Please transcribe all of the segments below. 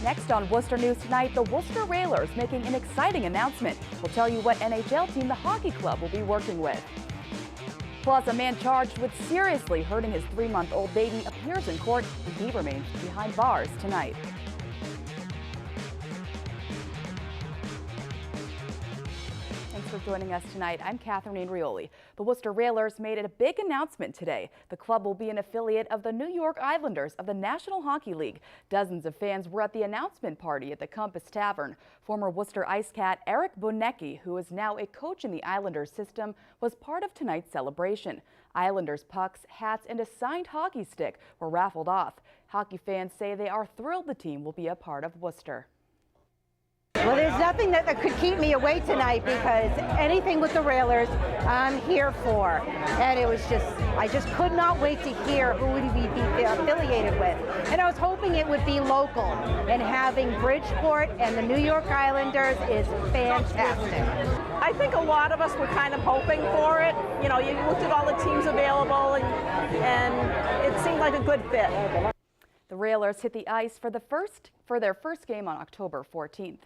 Next on Worcester News Tonight, the Worcester Railers making an exciting announcement. We'll tell you what NHL team the hockey club will be working with. Plus, a man charged with seriously hurting his 3-month-old baby appears in court, and he remains behind bars tonight. Thanks for joining us tonight. I'm Catherine Rioli. The Worcester Railers made a big announcement today. The club will be an affiliate of the New York Islanders of the National Hockey League. Dozens of fans were at the announcement party at the Compass Tavern. Former Worcester Ice Cat Eric Bonecki, who is now a coach in the Islanders system, was part of tonight's celebration. Islanders pucks, hats, and a signed hockey stick were raffled off. Hockey fans say they are thrilled the team will be a part of Worcester. Well, there's nothing that could keep me away tonight because anything with the Railers, I'm here for. And it was I just could not wait to hear who would be affiliated with. And I was hoping it would be local. And having Bridgeport and the New York Islanders is fantastic. I think a lot of us were kind of hoping for it. You know, you looked at all the teams available and it seemed like a good fit. The Railers hit the ice for their first game on October 14th.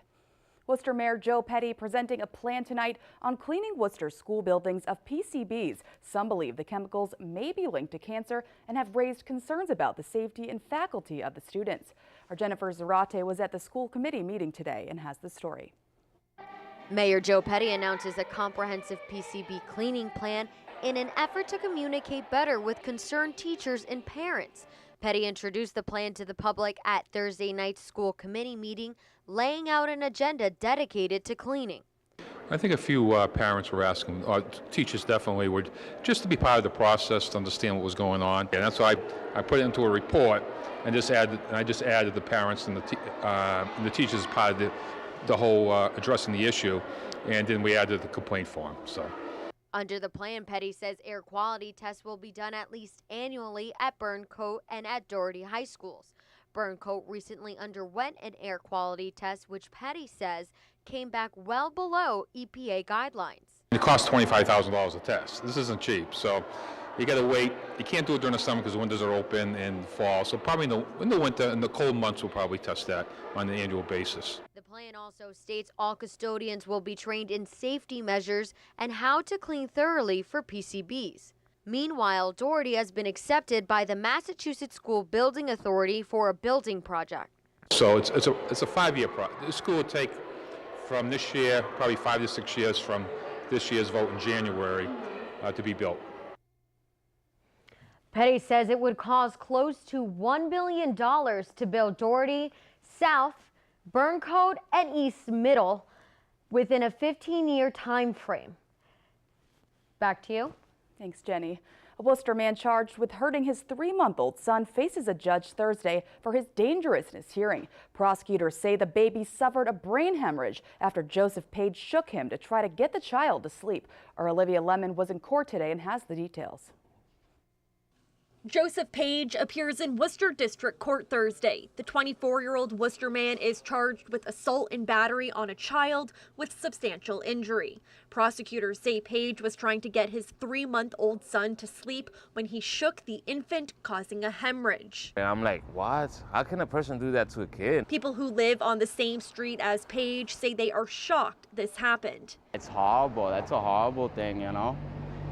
Worcester Mayor Joe Petty presenting a plan tonight on cleaning Worcester school buildings of PCBs. Some believe the chemicals may be linked to cancer and have raised concerns about the safety and faculty of the students. Our Jennifer Zarate was at the school committee meeting today and has the story. Mayor Joe Petty announces a comprehensive PCB cleaning plan in an effort to communicate better with concerned teachers and parents. Petty introduced the plan to the public at Thursday night's school committee meeting, laying out an agenda dedicated to cleaning. I think a few parents were asking, or teachers definitely were, just to be part of the process, to understand what was going on. And that's why I put it into a report and I just added the parents and the teachers as part of the whole addressing the issue, and then we added the complaint form. So. Under the plan, Petty says air quality tests will be done at least annually at Burncoat and at Doherty High Schools. Burncoat recently underwent an air quality test, which Petty says came back well below EPA guidelines. It costs $25,000 a test. This isn't cheap, so you got to wait. You can't do it during the summer because the windows are open in the fall. So probably in the winter, in the cold months, we'll probably test that on an annual basis. The plan also states all custodians will be trained in safety measures and how to clean thoroughly for PCBs. Meanwhile, Doherty has been accepted by the Massachusetts School Building Authority for a building project. So it's a 5-year project. The school will take from this year, probably 5 to 6 years from this year's vote in January to be built. Petty says it would cost close to $1 billion to build Doherty, South, Burncoat, and East Middle within a 15-year time frame. Back to you. Thanks, Jenny. A Worcester man charged with hurting his 3-month-old son faces a judge Thursday for his dangerousness hearing. Prosecutors say the baby suffered a brain hemorrhage after Joseph Page shook him to try to get the child to sleep. Our Olivia Lemon was in court today and has the details. Joseph Page appears in Worcester District Court Thursday. The 24-year-old Worcester man is charged with assault and battery on a child with substantial injury. Prosecutors say Page was trying to get his 3-month-old son to sleep when he shook the infant, causing a hemorrhage. And I'm like, what? How can a person do that to a kid? People who live on the same street as Page say they are shocked this happened. It's horrible. That's a horrible thing, you know?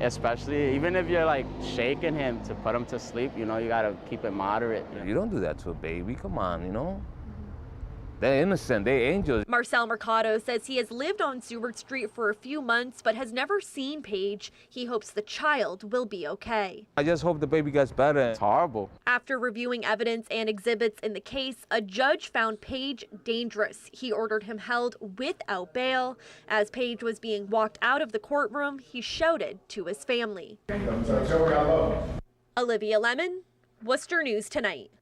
Especially, even if you're like shaking him to put him to sleep, you know, you gotta keep it moderate. You don't do that to a baby, come on, you know? They're innocent, they're angels. Marcel Mercado says he has lived on Seward Street for a few months, but has never seen Page. He hopes the child will be okay. I just hope the baby gets better. It's horrible. After reviewing evidence and exhibits in the case, a judge found Page dangerous. He ordered him held without bail. As Page was being walked out of the courtroom, he shouted to his family. Olivia Lemon, Worcester News Tonight.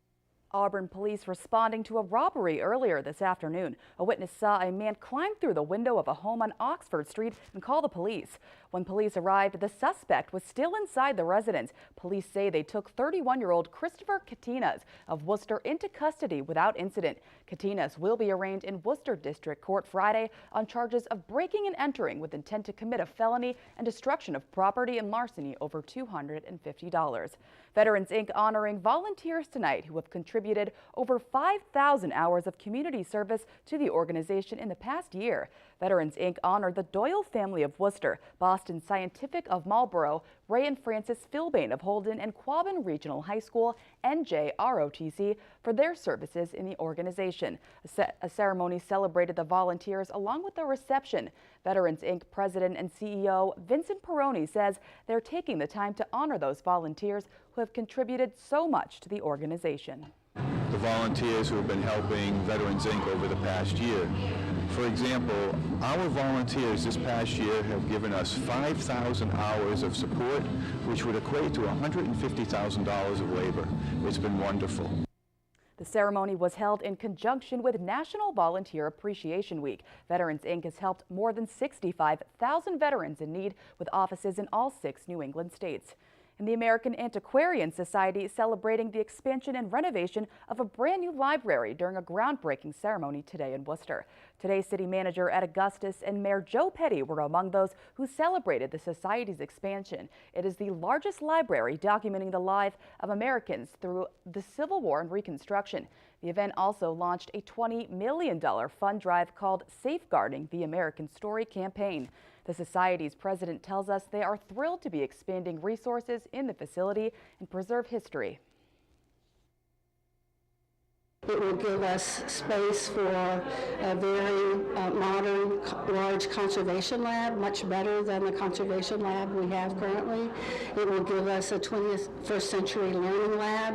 Auburn police responding to a robbery earlier this afternoon. A witness saw a man climb through the window of a home on Oxford Street and call the police. When police arrived, the suspect was still inside the residence. Police say they took 31-year-old Christopher Katinas of Worcester into custody without incident. Katinas will be arraigned in Worcester District Court Friday on charges of breaking and entering with intent to commit a felony and destruction of property and larceny over $250. Veterans Inc. honoring volunteers tonight who have contributed over 5,000 hours of community service to the organization in the past year. Veterans Inc. honored the Doyle family of Worcester, Boston Scientific of Marlborough, Ray and Francis Philbane of Holden and Quabbin Regional High School, NJROTC, for their services in the organization. A ceremony celebrated the volunteers along with a reception. Veterans Inc. President and CEO Vincent Peroni says they're taking the time to honor those volunteers who have contributed so much to the organization. The volunteers who have been helping Veterans Inc. over the past year. For example, our volunteers this past year have given us 5,000 hours of support, which would equate to $150,000 of labor. It's been wonderful. The ceremony was held in conjunction with National Volunteer Appreciation Week. Veterans Inc. has helped more than 65,000 veterans in need with offices in all 6 New England states. And the American Antiquarian Society celebrating the expansion and renovation of a brand new library during a groundbreaking ceremony today in Worcester. Today, City Manager Ed Augustus and Mayor Joe Petty were among those who celebrated the Society's expansion. It is the largest library documenting the life of Americans through the Civil War and Reconstruction. The event also launched a $20 million fund drive called Safeguarding the American Story campaign. The Society's president tells us they are thrilled to be expanding resources in the facility and preserve history. It will give us space for a very modern, large conservation lab, much better than the conservation lab we have currently. It will give us a 21st century learning lab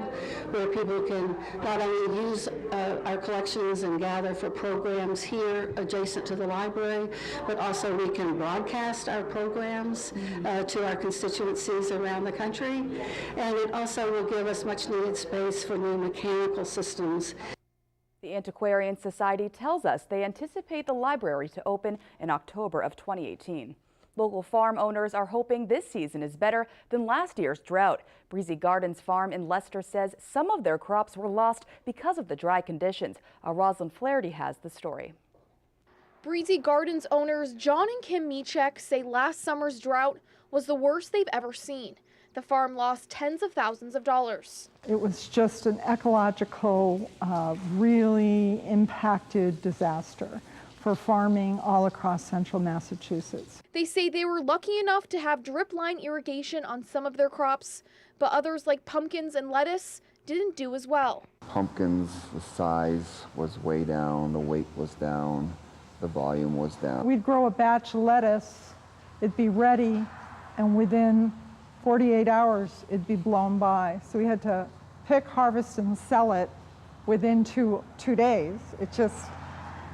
where people can not only use our collections and gather for programs here adjacent to the library, but also we can broadcast our programs to our constituencies around the country. And it also will give us much needed space for new mechanical systems. The Antiquarian Society tells us they anticipate the library to open in October of 2018. Local farm owners are hoping this season is better than last year's drought. Breezy Gardens Farm in Leicester says some of their crops were lost because of the dry conditions. Rosalind Flaherty has the story. Breezy Gardens owners John and Kim Michek say last summer's drought was the worst they've ever seen. The farm lost tens of thousands of dollars. It was just an ecological, really impacted disaster for farming all across central Massachusetts. They say they were lucky enough to have drip line irrigation on some of their crops, but others like pumpkins and lettuce didn't do as well. Pumpkins, the size was way down, the weight was down, the volume was down. We'd grow a batch of lettuce, it'd be ready, and within 48 hours, it'd be blown by. So we had to pick, harvest, and sell it within two days. It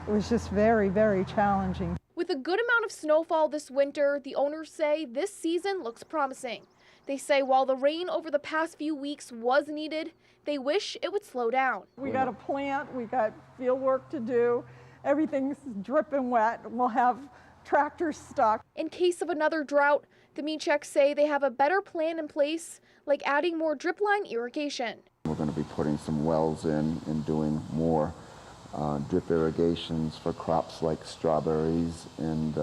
was just very, very challenging. With a good amount of snowfall this winter, the owners say this season looks promising. They say while the rain over the past few weeks was needed, they wish it would slow down. We got a plant, we got field work to do, everything's dripping wet, we'll have tractors stuck. In case of another drought, the Micheks say they have a better plan in place, like adding more drip line irrigation. We're going to be putting some wells in and doing more drip irrigations for crops like strawberries and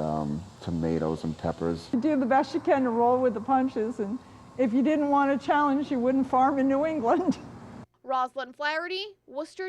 tomatoes and peppers. You do the best you can to roll with the punches, and if you didn't want a challenge, you wouldn't farm in New England. Rosalind Flaherty, Worcester.